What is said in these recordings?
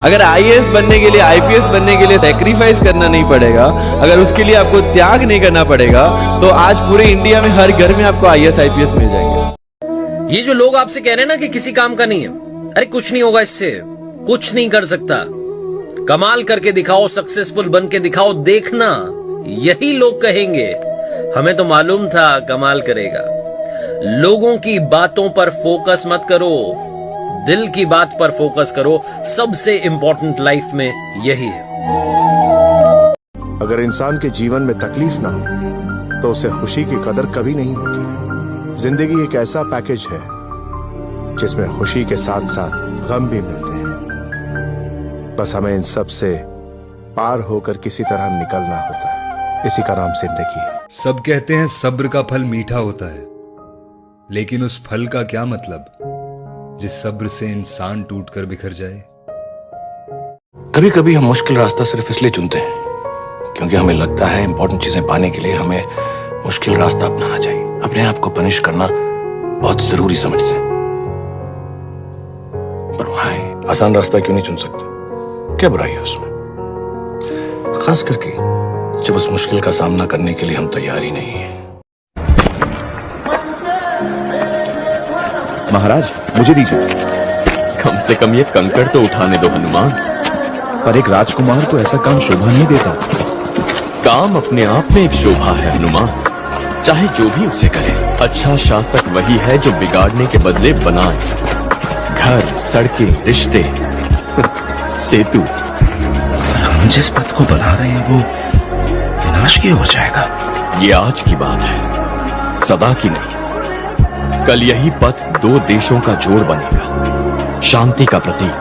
अगर आईएएस बनने के लिए, आईपीएस बनने के लिए सैक्रिफाइस करना नहीं पड़ेगा, अगर उसके लिए आपको त्याग नहीं करना पड़ेगा, तो आज पूरे इंडिया में हर घर में आपको आईएएस आईपीएस मिल जाएंगे। ये जो लोग आपसे कह रहे हैं ना कि किसी काम का नहीं है, अरे कुछ नहीं होगा इससे, कुछ नहीं कर सकता। कमाल करके दिखाओ, सक्सेसफुल बन के दिखाओ, देखना यही लोग कहेंगे हमें तो मालूम था कमाल करेगा। लोगों की बातों पर फोकस मत करो, दिल की बात पर फोकस करो। सबसे इंपॉर्टेंट लाइफ में यही है। अगर इंसान के जीवन में तकलीफ ना हो तो उसे खुशी की कदर कभी नहीं होगी। जिंदगी एक ऐसा पैकेज है जिसमें खुशी के साथ साथ गम भी मिलते हैं। बस हमें इन सब से पार होकर किसी तरह निकलना होता है। इसी का नाम जिंदगी है। सब कहते हैं सब्र का फल मीठा होता है, लेकिन उस फल का क्या मतलब जिस सब्र से इंसान टूटकर बिखर जाए। कभी कभी हम मुश्किल रास्ता सिर्फ इसलिए चुनते हैं क्योंकि हमें लगता है इंपॉर्टेंट चीजें पाने के लिए हमें मुश्किल रास्ता अपनाना चाहिए। अपने आप को पनिश करना बहुत जरूरी समझते हैं, पर वहां आसान रास्ता क्यों नहीं चुन सकते? क्या बुराई है उसमें? खास करके जब उस मुश्किल का सामना करने के लिए हम तैयार ही नहीं है। महाराज मुझे दीजिए, कम से कम ये कंकड़ तो उठाने दो हनुमान। पर एक राजकुमार को ऐसा काम शोभा नहीं देता। काम अपने आप में एक शोभा है हनुमान, चाहे जो भी उसे करे। अच्छा शासक वही है जो बिगाड़ने के बदले बनाए। घर, सड़कें, रिश्ते, सेतु। हम जिस पथ को बना रहे हैं वो विनाश की ओर जाएगा। ये आज की बात है, सदा की नहीं। कल यही पथ दो देशों का जोड़ बनेगा, शांति का प्रतीक।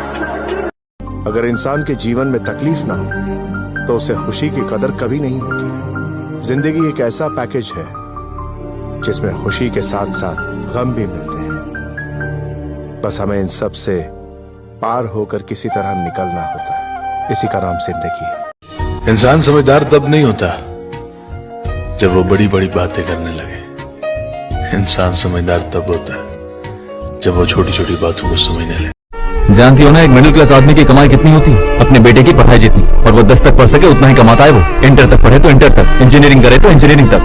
अगर इंसान के जीवन में तकलीफ ना हो तो उसे खुशी की कदर कभी नहीं होगी। जिंदगी एक ऐसा पैकेज है जिसमें खुशी के साथ साथ गम भी मिलते हैं। बस हमें इन सब से पार होकर किसी तरह निकलना होता है। इसी का नाम जिंदगी है। इंसान समझदार तब नहीं होता जब वो बड़ी बड़ी बातें करने लगे। इंसान समझदार तब होता है जब वो छोटी छोटी बातों को समझने लगे। जानती हो ना एक मिडिल क्लास आदमी की कमाई कितनी होती है? अपने बेटे की पढ़ाई जितनी, और वो 10 तक पढ़ सके उतना ही कमाता है वो। इंटर तक पढ़े तो इंटर तक, इंजीनियरिंग करे तो इंजीनियरिंग तक।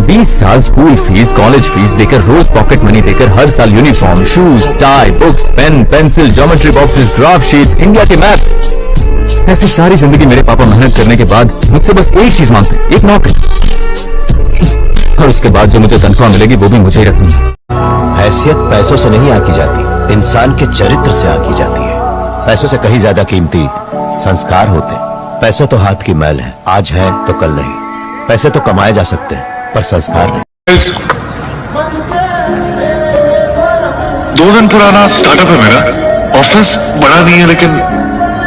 20 साल स्कूल फीस, कॉलेज फीस देकर, रोज पॉकेट मनी देकर, हर साल uniform, shoes, tie, books, pen, pencil, geometry boxes, draft sheets, India के मैप्स। ऐसी सारी जिंदगी मेरे पापा मेहनत करने के बाद मुझसे बस एक चीज मांगते, एक नौकरी, और उसके बाद जो मुझे तनख्वाह मिलेगी वो भी मुझे ही रखनी है। हैसियत पैसों से नहीं आकी जाती, इंसान के चरित्र से आकी जाती है। पैसों से कहीं ज्यादा कीमती संस्कार होते हैं। पैसे तो हाथ की मैल है, आज है तो कल नहीं। पैसे तो कमाए जा सकते हैं पर संस्कार नहीं। 2 दिन पुराना स्टार्टअप है मेरा। ऑफिस बड़ा नहीं है लेकिन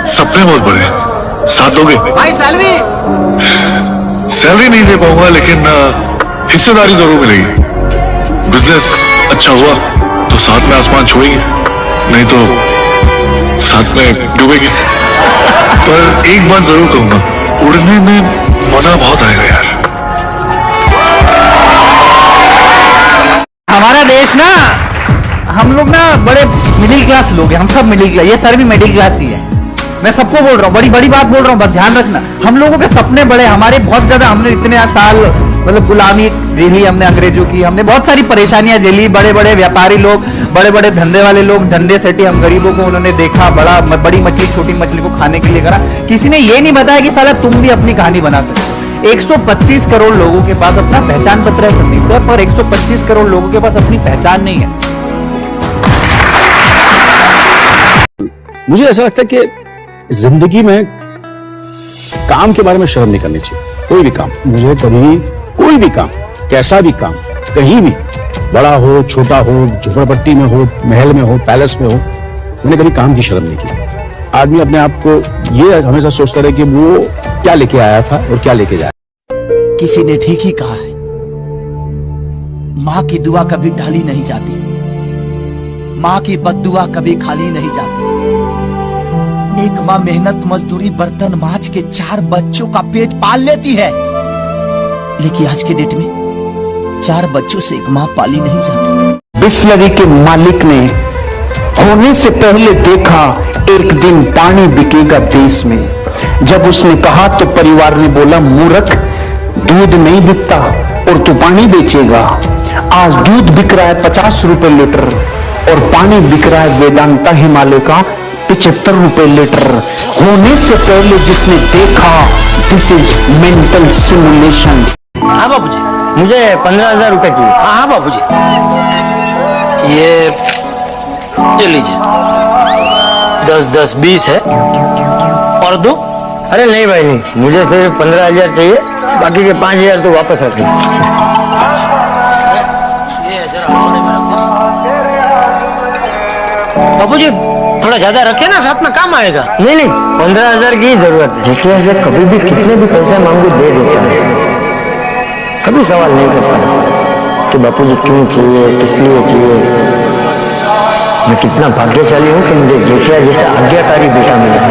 सपने बहुत बड़े हैं। साथ दोगे? भाई सैलरी नहीं दे पाऊंगा लेकिन हिस्सेदारी जरूर मिलेगी। बिजनेस अच्छा हुआ तो साथ में आसमान छुएंगे, नहीं तो साथ में डूबेंगे। पर एक बात जरूर कहूंगा, उड़ने में मजा बहुत आएगा यार। हमारा देश ना, हम लोग ना बड़े मिडिल क्लास लोग हैं। हम सब मिडिल क्लास, ये सर भी मिडिल क्लास ही है। मैं सबको बोल रहा हूँ, बड़ी बड़ी बात बोल रहा हूँ, बस ध्यान रखना। हम लोगों के सपने बड़े, हमारे बहुत ज्यादा, हमने इतने साल मतलब गुलामी झेली हमने अंग्रेजों की, हमने बहुत सारी परेशानियां झेली। बड़े बड़े व्यापारी लोग, बड़े बड़े धंधे वाले लोग धंधे सेठी, हम गरीबों को उन्होंने देखा, बड़ी मछली छोटी मछली को खाने के लिए करा। किसी ने ये नहीं बताया कि साला तुम भी अपनी कहानी बना सकते हो। 125 करोड़ लोगों के पास अपना पहचान पत्र है संदीप सर, और 125 करोड़ लोगों के पास अपनी पहचान नहीं है। मुझे ऐसा लगता है कि जिंदगी में काम के बारे में शर्म नहीं करनी चाहिए। कोई भी काम, मुझे कभी कोई भी काम, कैसा भी काम, कहीं भी, बड़ा हो छोटा हो, झोपड़पट्टी में हो, महल में हो, पैलेस में हो, मैंने कभी काम की शर्म नहीं की। आदमी अपने आप को ये हमेशा सोचता रहे कि वो क्या लेके आया था और क्या लेके जाए। किसी ने ठीक ही कहा है, माँ की दुआ कभी ढाली नहीं जाती, माँ की बद्दुआ कभी खाली नहीं जाती। एक माँ मेहनत मजदूरी बर्तन मांज के 4 बच्चों का पेट पाल लेती है, लेकिन आज के डेट में 4 बच्चों से एक माँ पाली नहीं जाती। बिस्लरी के मालिक ने होने से पहले देखा एक दिन पानी बिकेगा देश में। जब उसने कहा तो परिवार ने बोला, मूर्ख, दूध नहीं बिकता और तू पानी बेचेगा। आज दूध बिक रहा है 50 रुपए लीटर और पानी बिक रहा है वेदांता हिमालय का 75 रुपए लीटर। होने से पहले जिसने देखा, दिस इज मेंटल सिमुलेशन। हाँ बाबूजी, मुझे 15,000 रुपए चाहिए। हाँ बाबूजी, ये लीजिए, 10-10 20 है। और दो? अरे नहीं भाई नहीं, मुझे सिर्फ 15,000 चाहिए, बाकी के 5,000 तो वापस रख लो। बाबूजी थोड़ा ज्यादा रखे ना, साथ में काम आएगा। नहीं नहीं, 15,000 की जरूरत है। देखिए से कभी भी कितने भी पैसे मांगो दे देता है, कभी सवाल नहीं करता कि बापूजी क्यों चाहिए, किस लिए चाहिए। मैं कितना भाग्यशाली हूँ कि मुझे जेठिया जैसा आज्ञाकारी बेटा मिला।